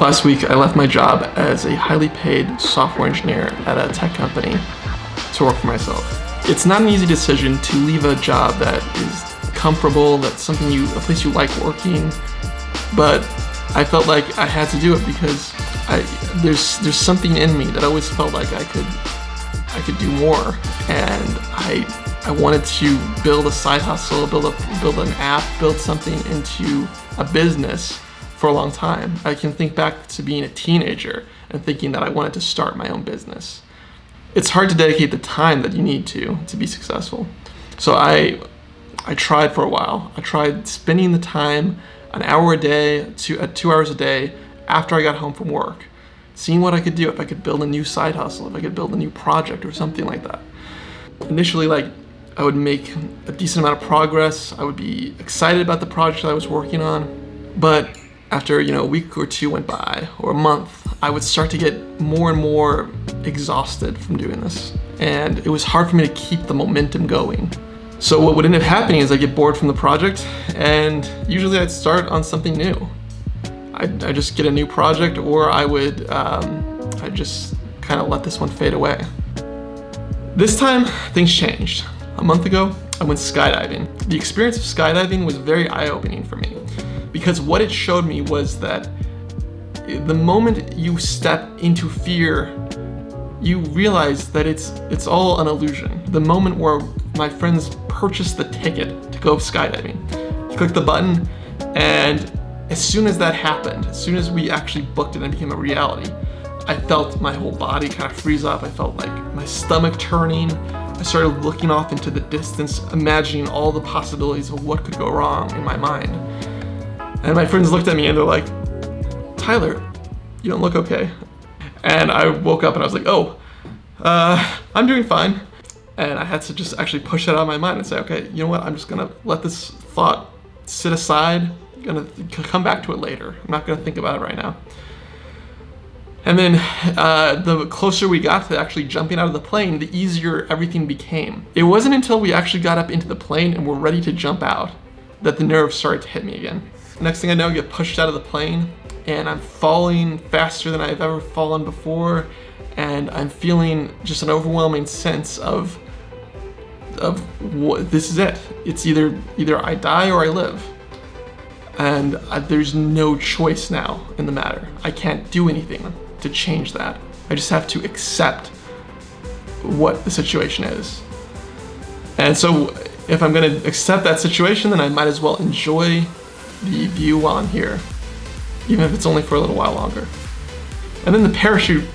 Last week, I left my job as a highly paid software engineer at a tech company to work for myself. It's not an easy decision to leave a job that is comfortable, that's a place you like working, but I felt like I had to do it because there's something in me that always felt like I could do more, and I wanted to build a side hustle, build an app, build something into a business for a long time. I can think back to being a teenager and thinking that I wanted to start my own business. It's hard to dedicate the time that you need to be successful. So I tried for a while. I tried spending the time, an hour a day to 2 hours a day after I got home from work, seeing what I could do, if I could build a new side hustle, if I could build a new project or something like that. Initially, I would make a decent amount of progress. I would be excited about the project I was working on, but after a week or two went by, or a month, I would start to get more and more exhausted from doing this. And it was hard for me to keep the momentum going. So what would end up happening is I get bored from the project, and usually I'd start on something new. I'd just get a new project, or I'd just kind of let this one fade away. This time, things changed. A month ago, I went skydiving. The experience of skydiving was very eye-opening for me, because what it showed me was that the moment you step into fear, you realize that it's all an illusion. The moment where my friends purchased the ticket to go skydiving, you click the button, and as soon as that happened, as soon as we actually booked it and it became a reality, I felt my whole body kind of freeze up. I felt like my stomach turning. I started looking off into the distance, imagining all the possibilities of what could go wrong in my mind. And my friends looked at me and they're like, "Tyler, you don't look okay." And I woke up and I was like, I'm doing fine. And I had to just actually push that out of my mind and say, okay, you know what? I'm just gonna let this thought sit aside. I'm gonna come back to it later. I'm not gonna think about it right now. And then the closer we got to actually jumping out of the plane, the easier everything became. It wasn't until we actually got up into the plane and were ready to jump out that the nerves started to hit me again. Next thing I know, I get pushed out of the plane, and I'm falling faster than I've ever fallen before, and I'm feeling just an overwhelming sense of what, this is it. It's either I die or I live. And there's no choice now in the matter. I can't do anything to change that. I just have to accept what the situation is. And so if I'm gonna accept that situation, then I might as well enjoy the view while I'm here, even if it's only for a little while longer. And then the parachute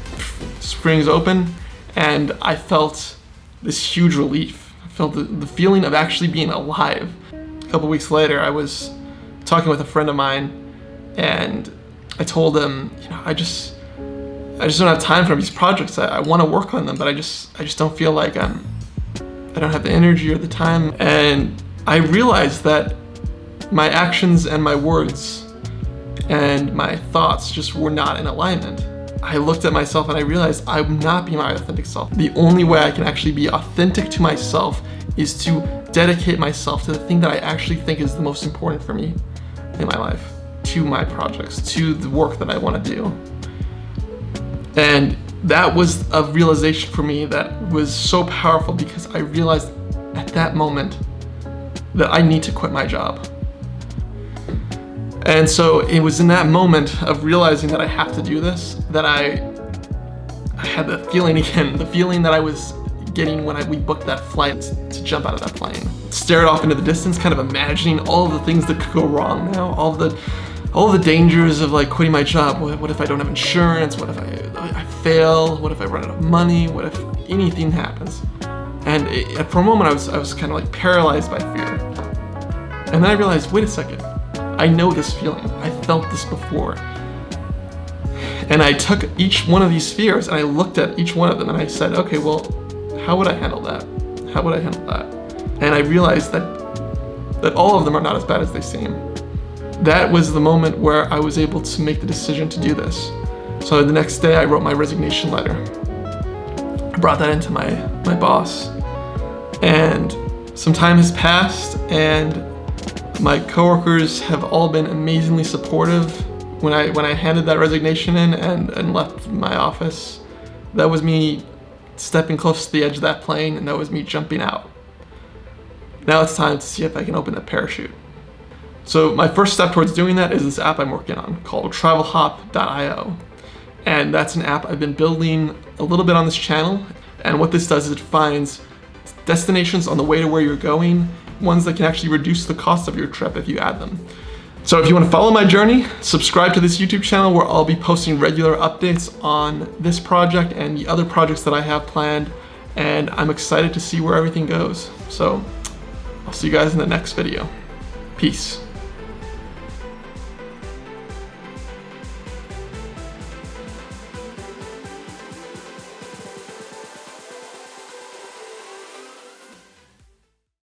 springs open, and I felt this huge relief. I felt the feeling of actually being alive. A couple weeks later, I was talking with a friend of mine, and I told him, I just don't have time for these projects. I want to work on them, but I just don't feel like I don't have the energy or the time. And I realized that my actions and my words and my thoughts just were not in alignment. I looked at myself and I realized I'm not being my authentic self. The only way I can actually be authentic to myself is to dedicate myself to the thing that I actually think is the most important for me in my life, to my projects, to the work that I want to do. And that was a realization for me that was so powerful, because I realized at that moment that I need to quit my job. And so it was in that moment of realizing that I have to do this that I had the feeling again, the feeling that I was getting when we booked that flight to jump out of that plane. Stared off into the distance, kind of imagining all of the things that could go wrong now, all of the dangers of quitting my job. What if I don't have insurance? What if I fail? What if I run out of money? What if anything happens? And for a moment I was kind of paralyzed by fear. And then I realized, wait a second, I know this feeling. I felt this before. And I took each one of these fears and I looked at each one of them and I said, okay, well, how would I handle that? How would I handle that? And I realized that all of them are not as bad as they seem. That was the moment where I was able to make the decision to do this. So the next day I wrote my resignation letter. I brought that into my boss. And some time has passed, and my coworkers have all been amazingly supportive When I handed that resignation in and left my office, that was me stepping close to the edge of that plane, and that was me jumping out. Now it's time to see if I can open that parachute. So my first step towards doing that is this app I'm working on called travelhop.io. And that's an app I've been building a little bit on this channel. And what this does is it finds destinations on the way to where you're going, ones that can actually reduce the cost of your trip if you add them. So if you want to follow my journey, subscribe to this YouTube channel where I'll be posting regular updates on this project and the other projects that I have planned. And I'm excited to see where everything goes. So I'll see you guys in the next video. Peace.